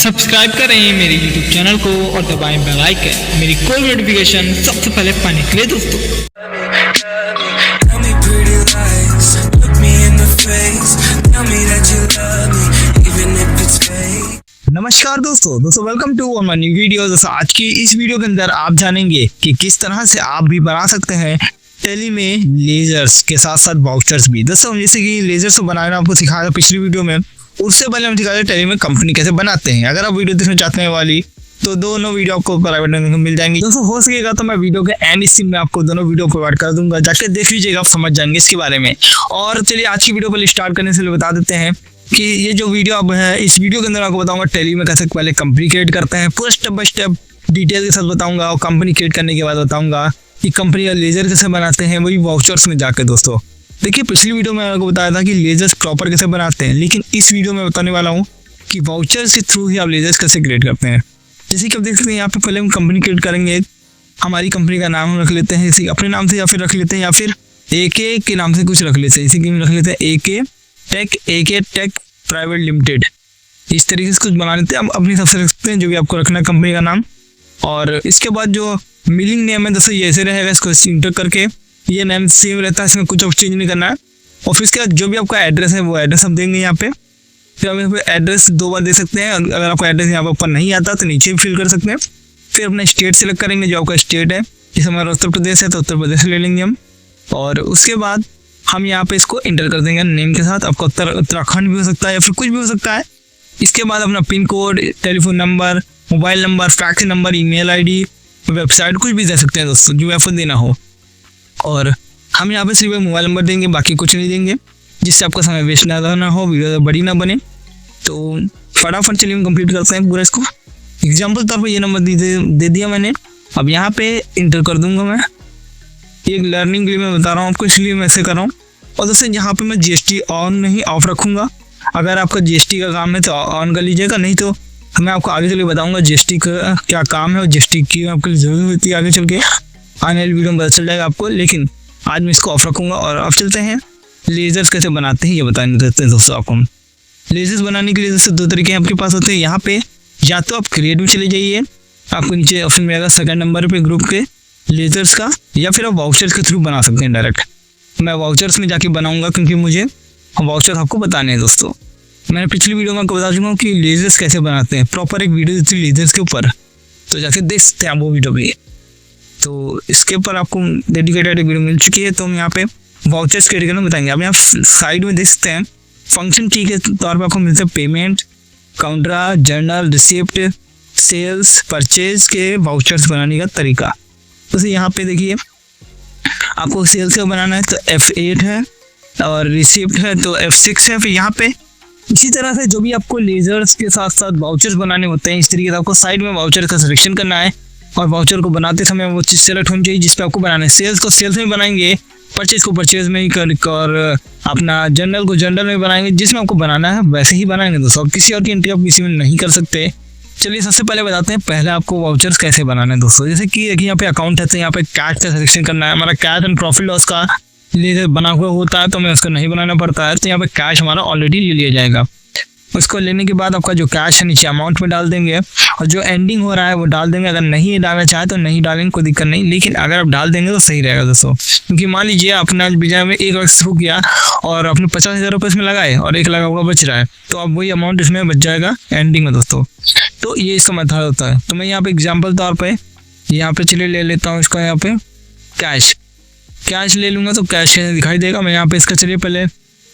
Subscribe करें मेरे YouTube channel को और दबाएं बेल आइकन मेरी कोई नोटिफिकेशन सबसे पहले पाने के लिए दोस्तों। Tell me pretty lies, look me in the face, tell me that you love me, even if it's fake. नमस्कार दोस्तों welcome to my new video. दोस्तों आज की इस वीडियो के अंदर आप जानेंगे कि किस तरह से आप भी बना सकते हैं टेली में लेजर्स के साथ साथ वाउचर्स भी। दोस्तों जैसे कि लेजर्स को बनाना आपको सिखाया था पिछली वीडियो में, उससे पहले हम सिखाते टेली में कंपनी कैसे बनाते हैं। अगर आप वीडियो देखना चाहते हैं वाली तो दोनों वीडियो आपको प्राइवेट में मिल जाएंगी। दोस्तों हो सकेगा तो मैं वीडियो के एंड स्क्रीन में आपको दोनों वीडियो प्रोवाइड कर दूंगा, जाके देख लीजिएगा, आप समझ जाएंगे इसके बारे में। और चलिए आज की वीडियो पहले स्टार्ट करने से बता देते हैं कि ये जो वीडियो अब है इस वीडियो के अंदर आपको बताऊंगा टेली में कैसे पहले कंपनी क्रिएट करते हैं, पूरा स्टेप बाय स्टेप डिटेल के साथ बताऊंगा। और कंपनी क्रिएट करने के बाद बताऊंगा कि कंपनी का लेजर कैसे बनाते हैं, वही वाउचर्स में जाकर। दोस्तों देखिए पिछली वीडियो में आपको बताया था कि लेजर्स प्रॉपर कैसे बनाते हैं, लेकिन इस वीडियो में बताने वाला हूँ कि वाउचर्स के थ्रू ही आप लेजर्स कैसे क्रिएट करते हैं। जैसे कि आप देख सकते हैं यहाँ पे पहले हम कंपनी क्रिएट करेंगे। हमारी कंपनी का नाम हम रख लेते हैं जैसे अपने नाम से, या फिर रख लेते हैं या फिर AK के नाम से कुछ रख लेते हैं। जैसे कि हम रख लेते हैं AK टेक प्राइवेट लिमिटेड। इस तरीके से कुछ बना लेते हैं। हम अपनी हिसाब से रख सकते हैं जो भी आपको रखना है कंपनी का नाम। और इसके बाद जो मिलिंग नेम है दोस्तों ये ऐसे रहेगा, इसको इंटर करके ये नेम सेम रहता है, इसमें कुछ अब चेंज नहीं करना है। और फिर इसके बाद जो भी आपका एड्रेस है वो एड्रेस हम देंगे यहाँ पे। फिर हम यहाँ पे एड्रेस 2 बार दे सकते हैं। अगर आपका एड्रेस यहाँ पे ऊपर नहीं आता तो नीचे भी फिल कर सकते हैं। फिर अपना स्टेट सेलेक्ट करेंगे, जो आपका स्टेट है। जैसे हमारा उत्तर प्रदेश है तो उत्तर प्रदेश ले लेंगे हम। और उसके बाद हम यहाँ पे इसको इंटर कर देंगे नेम के साथ। आपका उत्तराखंड भी हो सकता है या फिर कुछ भी हो सकता है। इसके बाद अपना pin code, telephone number, mobile number, fax number, email ID, website कुछ भी दे सकते हैं दोस्तों, जो आपको देना हो। और हम यहाँ पे सिर्फ मोबाइल नंबर देंगे, बाकी कुछ नहीं देंगे, जिससे आपका समय वेस्ट ना हो, वीडियो बड़ी ना बने। तो फटाफट चलिए हम कंप्लीट करते हैं पूरा इसको। एग्जाम्पल तौर पर ये नंबर दे दिया मैंने। अब यहाँ पे इंटर कर दूंगा मैं। ये लर्निंग के लिए मैं बता रहा हूँ आपको, इसलिए मैं ऐसे कर रहा हूँ। और दोस्तों यहाँ पे मैं GST ऑन नहीं ऑफ रखूँगा। अगर आपका GST का काम है तो ऑन कर लीजिएगा, नहीं तो मैं आपको आगे चलिए बताऊँगा GST का क्या काम है और GST की आपको जरूरत होती है आगे चल के। आने वाली वीडियो में पता चल जाएगा आपको, लेकिन आज मैं इसको ऑफ रखूँगा। और अब चलते हैं लेजर्स कैसे बनाते हैं ये बताने देते हैं दोस्तों आपको। लेजर्स बनाने के लिए दोस्तों 2 तरीके आपके पास होते हैं। यहाँ पे या तो आप क्रिएट में चले जाइए, आपको नीचे ऑप्शन मिलेगा सेकंड नंबर पे ग्रुप के लेजर्स का, या फिर आप वाउचर्स के थ्रू बना सकते हैं डायरेक्ट। मैं वाउचर्स में जाके बनाऊंगा क्योंकि मुझे वाउचर आपको बताने हैं दोस्तों। मैंने पिछली वीडियो में आपको बता चुका हूँ कि लेजर्स कैसे बनाते हैं, प्रॉपर एक वीडियो दी थी लेजर्स के ऊपर, तो जाके देख सकते हैं आप वो वीडियो भी। तो इसके ऊपर आपको डेडिकेटेड वीडियो मिल चुकी है। तो हम यहाँ पे वाउचर्स क्रिएट करना बताएंगे। अब यहाँ साइड में देख सकते हैं फंक्शन की के तौर पर आपको मिलते हैं payment, counter, journal, receipt, sales, purchase के वाउचर्स बनाने का तरीका। तो यहाँ पे देखिए आपको सेल्स का बनाना है तो F8 है, और रिसिप्ट है तो F6 है। फिर यहाँ पे इसी तरह से जो भी आपको लेजर्स के साथ साथ वाउचर्स बनाने होते हैं, इस तरीके से आपको साइड में वाउचर का सिलेक्शन करना है। और वाउचर को बनाते समय वो चीज़ सेलेक्ट होनी चाहिए जिस पे आपको बनाना है। सेल्स को सेल्स में बनाएंगे, परचेज को परचेज में ही कर, और अपना जनरल को जनरल में बनाएंगे, जिसमें आपको बनाना है वैसे ही बनाएंगे दोस्तों। किसी और की एंट्री आप किसी में नहीं कर सकते। चलिए सबसे पहले बताते हैं पहले आपको वाउचर्स कैसे बनाना है दोस्तों। जैसे कि देखिए यहाँ पे अकाउंट है तो यहाँ पे कैश का सिलेक्शन करना है। हमारा कैश एंड प्रॉफिट लॉस का लेजर बना हुआ होता है तो हमें उसको नहीं बनाना पड़ता है, तो यहाँ पे कैश हमारा ऑलरेडी ले लिया जाएगा। उसको लेने के बाद आपका जो कैश है नीचे अमाउंट में डाल देंगे, और जो एंडिंग हो रहा है वो डाल देंगे। अगर नहीं डालना चाहे तो नहीं डालेंगे, कोई दिक्कत नहीं, लेकिन अगर आप डाल देंगे तो सही रहेगा दोस्तों। क्योंकि मान लीजिए अपना बिजनेस में 1 लाख शुरू किया और आपने 50,000 रुपये इसमें लगाए और 1 लाख आपका बच रहा है, तो अब वही अमाउंट इसमें बच जाएगा एंडिंग में दोस्तों। तो ये इसका मेथड होता है। तो मैं यहाँ पे एग्जाम्पल तौर पर यहाँ पे चलिए ले लेता हूँ इसका, यहाँ पे कैश ले लूँगा तो कैश दिखाई देगा। मैं यहाँ पे इसका चलिए पहले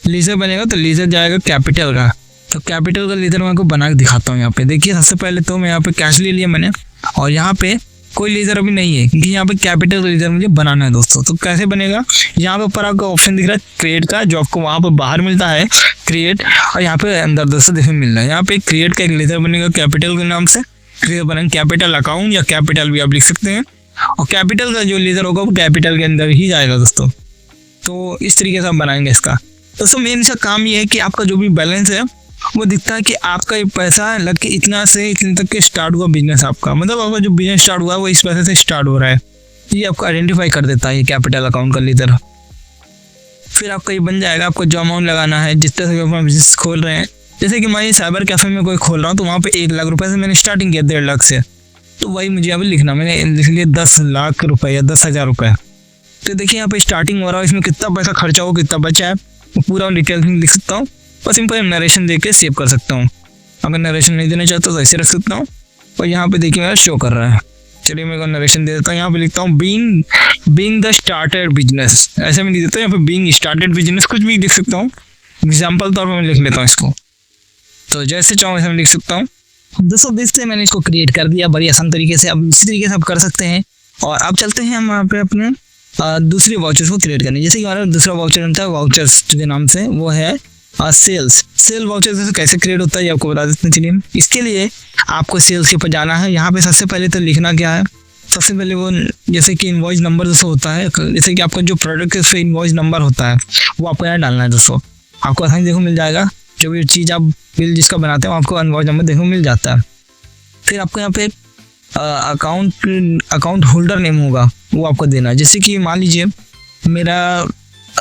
लीजर बनेगा तो लीजर जाएगा कैपिटल का, तो कैपिटल का लेजर मैं आपको बना के दिखाता हूँ। यहाँ पे देखिए सबसे पहले तो मैं यहाँ पे कैश ले लिया मैंने, और यहाँ पे कोई लेजर अभी नहीं है क्योंकि यहाँ पे कैपिटल का लेजर मुझे बनाना है दोस्तों। तो कैसे बनेगा, यहाँ पे ऊपर आपका ऑप्शन दिख रहा है क्रिएट का, जो आपको वहाँ पर बाहर मिलता है क्रिएट, और यहाँ पे अंदर दोस्तों देखने मिल रहा है। यहाँ पे क्रिएट का एक लेजर बनेगा कैपिटल के नाम से, क्रिएट बनेगा कैपिटल अकाउंट, या कैपिटल भी आप लिख सकते हैं। और कैपिटल का जो लेजर होगा वो कैपिटल के अंदर ही जाएगा दोस्तों। तो इस तरीके से हम बनाएंगे इसका दोस्तों। मेन इसका काम ये है कि आपका जो भी बैलेंस है वो दिखता है कि आपका ये पैसा लग के इतना से इतने तक के स्टार्ट हुआ बिजनेस आपका, मतलब आपका जो बिजनेस स्टार्ट हुआ है वो इस पैसे से स्टार्ट हो रहा है। ये आपको आइडेंटिफाई कर देता है ये कैपिटल अकाउंट का लेजर। फिर आपका ये बन जाएगा, आपको जो अमाउंट लगाना है, जिस तरह से अपना बिजनेस खोल रहे हैं जैसे कि मैं साइबर कैफे में कोई खोल रहा हूँ तो वहाँ पे 1 लाख रुपए से मैंने स्टार्टिंग किया, 1.5 लाख से। तो वही मुझे यहाँ पे लिखना, मैंने लिख लिया 10 लाख रुपए या 10,000 रुपए। तो देखिए यहाँ पे स्टार्टिंग हो रहा है, इसमें कितना पैसा खर्चा हो, कितना बचा है, वो पूरा डिटेल्स में लिख सकता हूँ। बस सिंपल नरेशन दे के सेव कर सकता हूँ। अगर नरेशन नहीं देना चाहता तो ऐसे रख सकता हूँ। और यहाँ पे देखिए मेरा शो कर रहा है। चलिए मैं नरेशन दे देता हूँ। यहाँ पे लिखता हूँ बीइंग द स्टार्टेड बिजनेस, ऐसे में लिख देता हूँ। यहाँ पे बीइंग स्टार्टेड बिजनेस कुछ भी लिख सकता हूँ, एग्जाम्पल तौर पर मैं लिख लेता हूँ इसको। तो जैसे चाहूँ वैसे मैं लिख सकता हूँ। दोस्तों देखते हैं मैंने इसको क्रिएट कर दिया बड़ी आसान तरीके से। अब इसी तरीके से आप कर सकते हैं। और अब चलते हैं हम वहाँ पे अपने दूसरे वाउचर्स को क्रिएट करने। जैसे कि हमारा दूसरा वाउचर बनता है वाउचर्स के नाम से, वो है सेल वाउचर से कैसे क्रिएट होता है ये आपको बता देते हैं। चलिए इसके लिए आपको सेल्स के ऊपर जाना है। यहाँ पे सबसे पहले तो लिखना क्या है, सबसे पहले वो जैसे कि इनवॉइस नंबर दोस्तों होता है, जैसे कि आपका जो प्रोडक्ट है उस पर इनवॉइस नंबर होता है, वो आपको यहाँ डालना है दोस्तों। आपको आसानी देखो मिल जाएगा, जो भी चीज़ आप बिल जिसका बनाते हो आपको इनवॉइस नंबर देखो मिल जाता है। फिर आपको यहाँ पे अकाउंट होल्डर नेम होगा, वो आपको देना है। जैसे कि मान लीजिए मेरा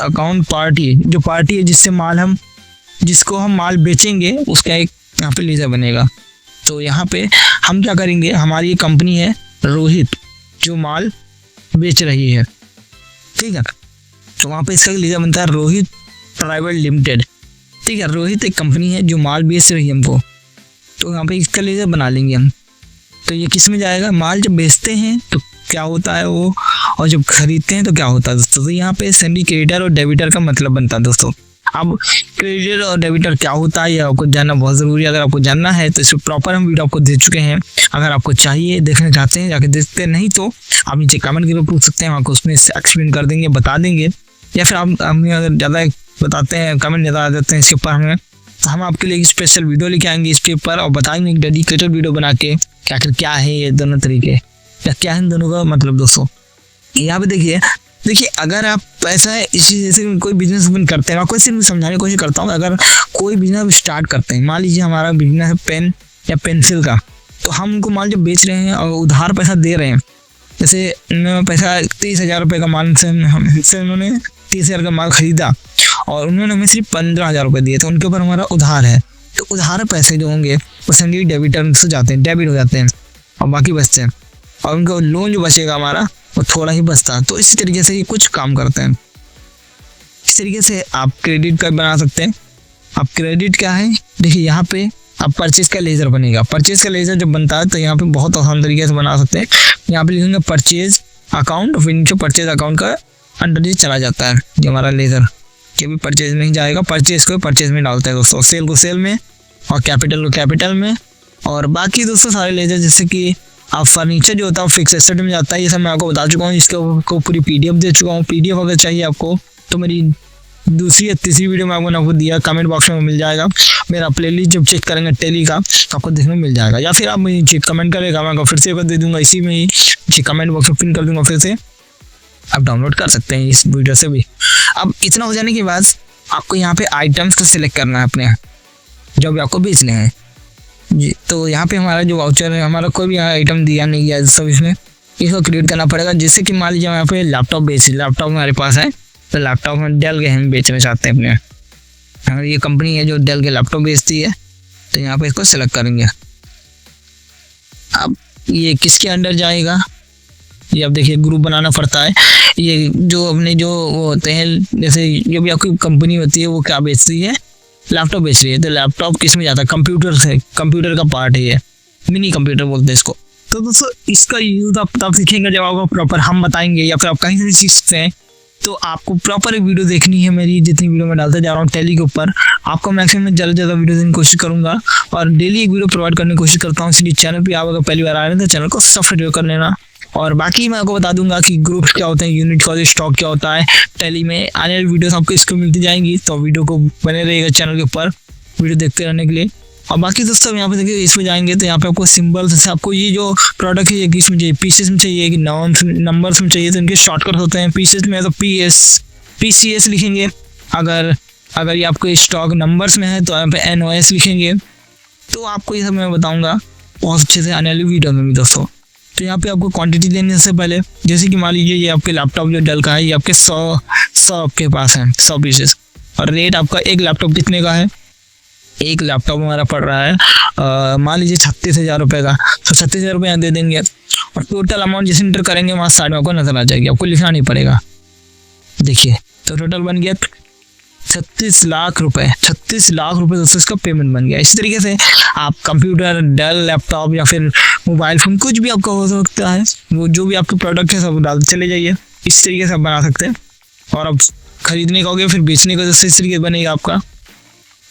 अकाउंट पार्टी है जिसको हम माल बेचेंगे, उसका एक यहाँ पे लेजर बनेगा। तो यहाँ पे हम क्या करेंगे, हमारी कंपनी है रोहित जो माल बेच रही है, ठीक है। तो वहाँ पे इसका लेजर बनता है रोहित प्राइवेट लिमिटेड, ठीक है। रोहित एक कंपनी है जो माल बेच रही है हमको, तो यहाँ पे इसका लेजर बना लेंगे हम। तो ये किस में जाएगा, माल जब बेचते हैं तो क्या होता है वो, और जब खरीदते हैं तो क्या होता है दोस्तों। तो यहाँ पे सेंडी क्रेडिटर और डेबिटर का मतलब बनता है दोस्तों। अब क्रेडिटर और डेबिटर क्या होता है ये आपको जानना बहुत ज़रूरी है। अगर आपको जानना है तो इसको प्रॉपर हम वीडियो आपको दे चुके हैं। अगर आपको चाहिए देखना चाहते हैं जाके देखते, नहीं तो आप नीचे कमेंट करके पूछ सकते हैं, आपको उसमें एक्सप्लेन कर देंगे, बता देंगे। या फिर आप हमें अगर ज़्यादा बताते हैं, कमेंट ज़्यादा देते हैं इसके ऊपर हमें, तो हम आपके लिए एक स्पेशल वीडियो लेके आएंगे इसके ऊपर और बताएंगे एक डेडिकेटेड वीडियो बना के कि आखिर क्या है ये दोनों तरीके, या क्या है इन दोनों का मतलब दोस्तों। यहाँ पे देखिए अगर आप ऐसा है इसी जैसे कोई बिजनेस करते हैं, मैं कोई सिर्फ समझाने की कोशिश करता हूँ। अगर कोई बिजनेस स्टार्ट करते हैं, मान लीजिए हमारा बिजनेस है पेन या पेंसिल का, तो हम उनको माल जब बेच रहे हैं और उधार पैसा दे रहे हैं, जैसे पैसा 30,000 रुपये का माल से उन्होंने 30,000 का माल खरीदा और उन्होंने हमें सिर्फ 15,000 रुपये दिए, तो उनके ऊपर हमारा उधार है। तो उधार पैसे जो होंगे वो सेंडी डेबिटर से जाते हैं, डेबिट हो जाते हैं और बाकी बचते हैं, और उनका लोन जो बचेगा हमारा वो थोड़ा ही बचता है। तो इसी तरीके से ये कुछ काम करते हैं। इस तरीके से आप क्रेडिट कार्ड बना सकते हैं। अब क्रेडिट क्या है, देखिए यहाँ पे अब परचेज का लेजर बनेगा। परचेज का लेजर जब बनता है तो यहाँ पे बहुत आसान तरीके से बना सकते हैं। यहाँ पे लिखेंगे परचेज अकाउंट, फिर नीचे परचेज अकाउंट का अंडर ये चला जाता है जो हमारा लेजर, ये भी परचेज में ही जाएगा। परचेज को परचेज में डालता है दोस्तों, सेल को सेल में और कैपिटल को कैपिटल में। और बाकी दोस्तों सारे लेजर जैसे कि आप फर्नीचर जो होता है फिक्स एसेट में जाता है, ये सब मैं आपको बता चुका हूँ। इसको पूरी PDF दे चुका हूँ। PDF अगर चाहिए आपको तो मेरी दूसरी या तीसरी वीडियो में आपको दिया, कमेंट बॉक्स में मिल जाएगा। मेरा प्लेलिस्ट जब चेक करेंगे टेली का तो आपको देखने में मिल जाएगा, या फिर आप मुझे नीचे कमेंट करेगा, मैं आपको फिर से दे दूंगा इसी में ही, नीचे कमेंट बॉक्स में पिन कर दूंगा, फिर से आप डाउनलोड कर सकते हैं इस वीडियो से भी। अब इतना हो जाने के बाद आपको यहाँ पे आइटम्स को सिलेक्ट करना है अपने जो भी आपको बेचने हैं जी। तो यहाँ पे हमारा जो वाउचर है, हमारा कोई भी आइटम दिया नहीं गया सब, इसमें इसको क्रिएट करना पड़ेगा। जैसे कि मान लीजिए यहाँ पे लैपटॉप हमारे पास है, तो लैपटॉप में डेल के हम बेचना चाहते हैं अपने। अगर ये कंपनी है जो डेल के लैपटॉप बेचती है तो यहाँ पे इसको सिलेक्ट करेंगे। अब ये किसके अंडर जाएगा, ये अब देखिए ग्रुप बनाना पड़ता है। ये जो अपने जो वो होते हैं, जैसे जो भी आपकी कंपनी होती है वो क्या बेचती है, लैपटॉप बेच रही है, तो लैपटॉप किस में जाता है, कंप्यूटर से, कंप्यूटर का पार्ट है ये, मिनी कंप्यूटर बोलते हैं इसको। तो दोस्तों इसका यूज आप तब सीखेंगे जब आपको प्रॉपर हम बताएंगे, या फिर आप कहीं से सीखते हैं। तो आपको प्रॉपर एक वीडियो देखनी है मेरी, जितनी वीडियो मैं डालता जा रहा हूँ टेली के ऊपर, आपको मैक्सिमम ज़्यादा से ज़्यादा वीडियो देने की कोशिश करूँगा और डेली एक वीडियो प्रोवाइड करने की कोशिश करता हूँ। इसलिए चैनल पे आप अगर पहली बार आ रहे हैं तो चैनल को सब्सक्राइब कर लेना। और बाकी मैं आपको बता दूंगा कि ग्रुप क्या होते हैं, यूनिट का स्टॉक क्या होता है, टेली में आने वाली वीडियोस आपको इसको मिलती जाएंगी। तो वीडियो को बने रहेगा चैनल के ऊपर वीडियो देखते रहने के लिए। और बाकी दोस्तों यहाँ पे देखिए इसमें जाएंगे तो यहाँ पे आपको सिंबल से आपको ये जो प्रोडक्ट है ये किस में चाहिए, पीसेस में चाहिए कि नंबर्स में चाहिए, तो इनके शॉर्टकट होते हैं। पीसेस में तो PCS लिखेंगे, अगर ये आपको स्टॉक नंबर्स में है तो यहाँ पे NOS लिखेंगे। तो आपको ये सब मैं बताऊँगा बहुत अच्छे से आने वाली वीडियो में भी दोस्तों। तो यहाँ पे आपको क्वांटिटी देने से पहले, जैसे कि मान लीजिए ये आपके लैपटॉप जो डेल का है, ये आपके 100 आपके पास है 100 पीसेस, और रेट आपका एक लैपटॉप कितने का है एक लैपटॉप हमारा पड़ रहा है मान लीजिए 36,000 रुपये का, तो 36,000 रुपये यहाँ दे देंगे और टोटल अमाउंट जैसे इंटर करेंगे वहाँ साइड में आपको नजर आ जाएगी, आपको लिखना नहीं पड़ेगा। देखिए तो टोटल बन गया 36 लाख रुपए। 36 लाख रुपए दोस्तों इसका पेमेंट बन गया। इसी तरीके से आप कंप्यूटर, डेल लैपटॉप या फिर मोबाइल फ़ोन कुछ भी आपका हो सकता है, वो जो भी आपके प्रोडक्ट है सब डालते चले जाइए। इस तरीके से आप बना सकते हैं। और अब खरीदने का हो गया, फिर बेचने का दोस्तों इस तरीके बनेगा आपका।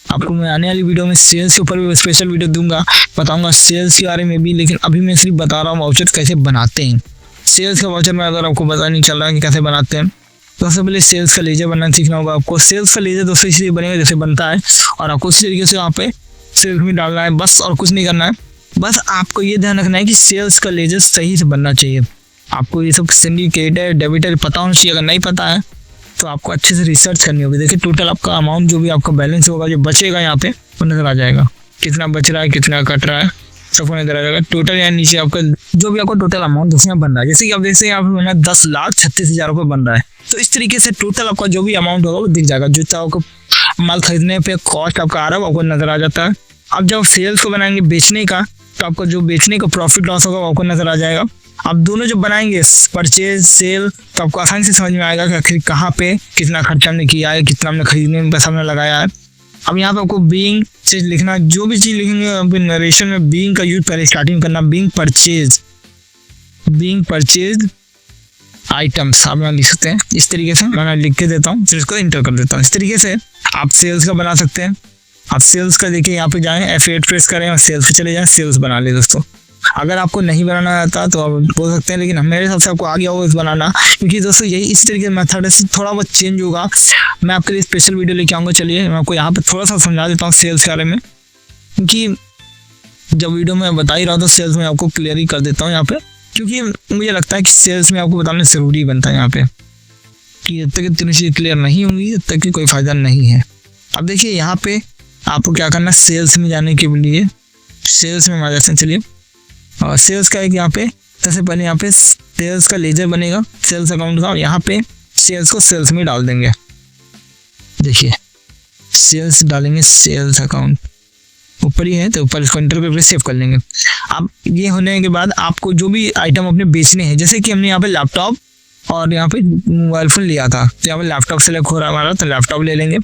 आपको मैं आने वाली वीडियो में सेल्स के ऊपर भी स्पेशल वीडियो दूंगा, बताऊंगा सेल्स के बारे में भी, लेकिन अभी मैं सिर्फ बता रहा हूँ वाउचर कैसे बनाते हैं। सेल्स का वाउचर में अगर आपको पता नहीं चल रहा है कि कैसे बनाते हैं तो सबसे पहले सेल्स का लेजर बनाना सीखना होगा आपको। सेल्स का लेजर दोस्तों इसलिए बनेगा जैसे बनता है, और आपको उसी तरीके से वहाँ पे सेल्स में डालना है बस, और कुछ नहीं करना है। बस आपको ये ध्यान रखना है कि सेल्स का लेजर सही से बनना चाहिए। आपको ये सब सिंडिकेट है, डेबिट है पता होना चाहिए। अगर नहीं पता है तो आपको अच्छे से रिसर्च करनी होगी। देखिए टोटल आपका अमाउंट जो भी आपका बैलेंस होगा, जो बचेगा यहाँ पे वो नजर आ जाएगा, कितना बच रहा है, कितना कट रहा है, सबको नजर आ जाएगा। टोटल यहाँ नीचे आपका जो भी आपको टोटल अमाउंट उसमें बन रहा है, जैसे कि आप देखते हैं यहाँ पे बना 10,36,000 रुपये बन रहा है। तो इस तरीके से टोटल आपका जो भी अमाउंट होगा वो दिख जाएगा। जो आपको माल खरीदने पे कॉस्ट आपका आ रहा है वो आपको नजर आ जाता है। अब जब सेल्स को बनाएंगे बेचने का, तो आपको जो बेचने का प्रॉफिट लॉस होगा वो आपको नजर आ जाएगा। आप दोनों जब बनाएंगे परचेज सेल, तो आपको आसानी से समझ में आएगा कि आखिर कहाँ पे कितना खर्चा हमने किया है, कितना हमने खरीदने में पैसा हमने लगाया है। अब यहाँ पे आपको बीइंग चीज लिखना, जो भी चीज लिखेंगे नरेशन में बीइंग का यूज पहले स्टार्टिंग करना। बीइंग परचेज आइटम्स आप यहाँ लिख सकते हैं। इस तरीके से मैं लिख के देता हूँ, फिर इसको इंटर कर देता हूँ। इस तरीके से आप सेल्स का बना सकते हैं। आप सेल्स का देखिए यहाँ पे जाएं, F8 प्रेस करें और सेल्स पे चले जाएं, सेल्स बना ले दोस्तों। अगर आपको नहीं बनाना आता तो आप बोल सकते हैं, लेकिन मेरे हिसाब से आपको आ गया होगा इस बनाना, क्योंकि दोस्तों यही इस तरीके मेथड है, थोड़ा बहुत चेंज होगा। मैं आपके लिए स्पेशल वीडियो लेके आऊँगा। चलिए मैं आपको यहाँ पे थोड़ा सा समझा देता हूँ सेल्स के बारे में, क्योंकि जब वीडियो में बता ही रहा हूँ तो सेल्स में आपको क्लियर ही कर देता हूँ यहाँ पे, क्योंकि मुझे लगता है कि सेल्स में आपको बताना ज़रूरी बनता है यहाँ पे, कि जब तक इतनी चीज़ क्लियर नहीं होंगी तब तक कि कोई फ़ायदा नहीं है। अब देखिए यहाँ पे आपको क्या करना है, सेल्स में जाने के लिए सेल्स में आ जाते हैं। चलिए और सेल्स का एक यहाँ पे सबसे पहले यहाँ पे सेल्स का लेजर बनेगा सेल्स अकाउंट का, और यहाँ पे सेल्स को सेल्स में डाल देंगे। देखिए सेल्स डालेंगे, सेल्स अकाउंट ऊपर ही है तो ऊपर इसको इंटर करके सेव कर लेंगे। अब ये होने के बाद आपको जो भी आइटम अपने बेचने हैं, जैसे कि हमने यहाँ पे लैपटॉप और यहाँ पे मोबाइल फ़ोन लिया था, तो यहाँ पे लैपटॉप सेलेक्ट हो रहा है हमारा, तो लैपटॉप ले लेंगे।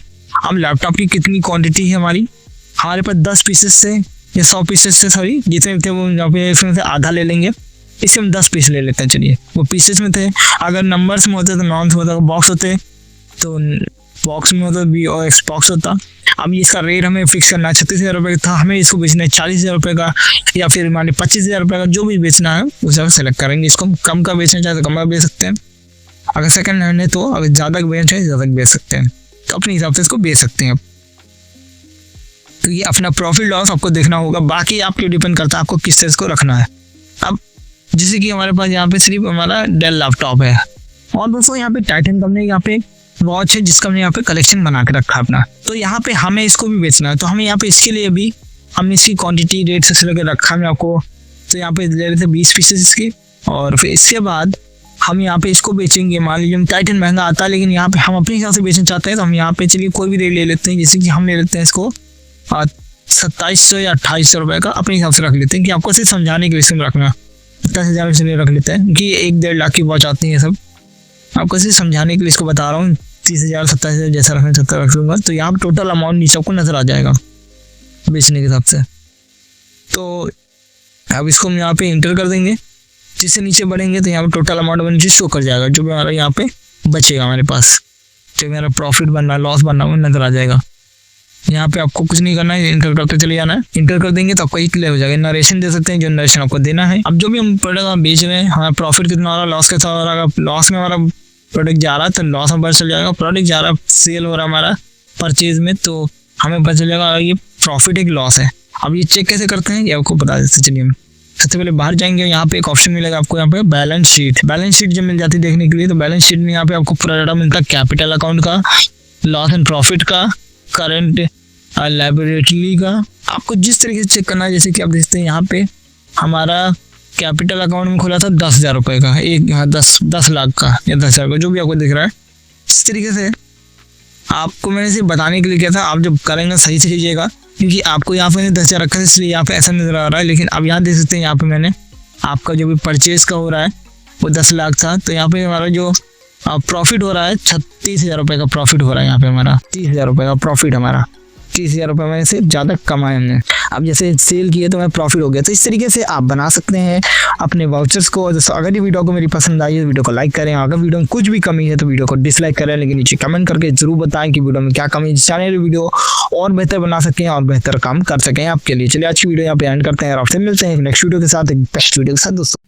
अब लैपटॉप की कितनी क्वांटिटी है हमारे पास 10 पीसेस से या 100 पीसेस से, सॉरी जितने थे वो यहाँ पे इसमें से आधा ले लेंगे। इससे हम 10 पीस ले लेते हैं। चलिए वो पीसेस में थे, अगर नंबर्स में होते तो नॉन्स होता, बॉक्स होते तो बॉक्स में होता बी और एक्स बॉक्स होता। अब इसका रेट हमें फिक्स करना है 36,000 रुपये का था, हमें इसको बेचना है 40,000 रुपये का, या फिर मान लीजिए 25,000 रुपये का, जो भी बेचना है उस हिसाब से सेलेक्ट करेंगे। इसको कम का बेचना चाहे तो कम का बेच सकते हैं, अगर सेकंड हैंड है तो अगर ज़्यादा बेचना चाहे ज़्यादा बेच सकते हैं, तो अपने हिसाब से इसको बेच सकते हैं। तो ये अपना प्रॉफिट लॉस आपको देखना होगा, बाकी आपके डिपेंड करता है आपको किस चीज़ को रखना है। अब जैसे कि हमारे पास यहाँ पे सिर्फ हमारा डेल लैपटॉप है, और दोस्तों यहाँ पे टाइटन कंपनी यहाँ पे वॉच है जिसका हमने यहाँ पे कलेक्शन बना के रखा अपना, तो यहाँ पे हमें इसको भी बेचना है। तो हमें यहाँ पे इसके लिए भी हमने इसकी क्वांटिटी रेट से लेकर रखा है आपको, तो यहाँ पे ले रहे थे 20 पीसेस इसकी, और फिर इसके बाद हम यहाँ पे इसको बेचेंगे। मान लीजिए टाइटन महंगा आता है, लेकिन यहाँ पे हम अपने हिसाब से बेचना चाहते हैं, तो हम यहाँ पे चलिए कोई भी रेट ले लेते हैं। जैसे कि हम ले लेते हैं इसको 2700 या 2800 रुपये का, अपने हिसाब से रख लेते हैं कि आपको सिर्फ समझाने के विषय में रखना। 10,000 से रख लेते हैं कि 1-1.5 लाख की वॉच आती है सब, आपको सिर्फ समझाने के लिए इसको बता रहा हूँ। 30,000 27,000 जैसा रखना चाहता रख लूँगा, तो यहाँ पर टोटल अमाउंट नीचे आपको नजर आ जाएगा बेचने के हिसाब से। तो अब इसको हम यहाँ पे इंटर कर देंगे, जिससे नीचे बढ़ेंगे तो यहाँ पे टोटल अमाउंट नीचे शो कर जाएगा, जो भी हमारा यहाँ पे बचेगा हमारे पास, जो मेरा प्रॉफिट बन रहा है लॉस बन रहा है वो नजर आ जाएगा। यहाँ पे आपको कुछ नहीं करना है, इंटर करते चले जाना है। इंटर कर देंगे तो आपको ये क्लियर हो जाएगा। नरेशन दे सकते हैं, जो नरेशन आपको देना है। अब जो भी हम प्रोडक्ट बेच रहे हैं, हमारा प्रॉफिट कितना हो रहा है, लॉस कैसा हो रहा है। लॉस में हमारा प्रोडक्ट जा रहा है तो लॉस में पता चल जाएगा, प्रोडक्ट जा रहा है सेल हो रहा है हमारा परचेज में, तो हमें पता चल जाएगा ये प्रॉफिट एक लॉस है। अब ये चेक कैसे करते हैं ये आपको बता देते हैं। चलिए हम सबसे पहले बाहर जाएंगे, यहाँ पे एक ऑप्शन मिलेगा आपको, यहाँ पे बैलेंस शीट। बैलेंस शीट जब मिल जाती है देखने के लिए, तो बैलेंस शीट में यहाँ पे आपको पूरा डाटा मिलता है, कैपिटल अकाउंट का, लॉस एंड प्रॉफिट का, करंट लायबिलिटी का। आपको जिस तरीके से चेक करना है, जैसे कि आप देखते हैं यहाँ पे हमारा कैपिटल अकाउंट में खोला था 10,000 रुपये का, एक 10 लाख का या 10,000 का, जो भी आपको दिख रहा है। इस तरीके से आपको मैंने सिर्फ बताने के लिए किया था, आप जब करेंगे सही से कीजिएगा, क्योंकि आपको यहाँ पे मैंने 10,000 रखा है इसलिए यहाँ पे ऐसा नज़र आ रहा है। लेकिन अब यहाँ देख सकते हैं यहाँ पे मैंने आपका जो भी परचेज का हो रहा है वो 10 लाख था, तो यहाँ पे हमारा जो प्रॉफिट हो रहा है 36,000 रुपये का प्रॉफिट हो रहा है। यहाँ पे हमारा 30,000 रुपये का प्रॉफिट, हमारा 30,000 रुपये मैंने से ज़्यादा कमाए हमने। अब जैसे सेल किए तो मैं प्रॉफिट हो गया। तो इस तरीके से आप बना सकते हैं अपने वाउचर्स को। दोस्तों अगर ये वीडियो को मेरी पसंद आई है तो वीडियो को लाइक करें, अगर वीडियो में कुछ भी कमी है तो वीडियो को डिसलाइक करें, लेकिन नीचे कमेंट करके जरूर बताएं कि वीडियो में क्या कमी है, चैनल वीडियो और बेहतर बना सकें और बेहतर काम कर सकें आपके लिए। चलिए आज की वीडियो यहाँ पे एंड करते हैं और आपसे मिलते हैं नेक्स्ट वीडियो के साथ, एक बेस्ट वीडियो के साथ दोस्तों।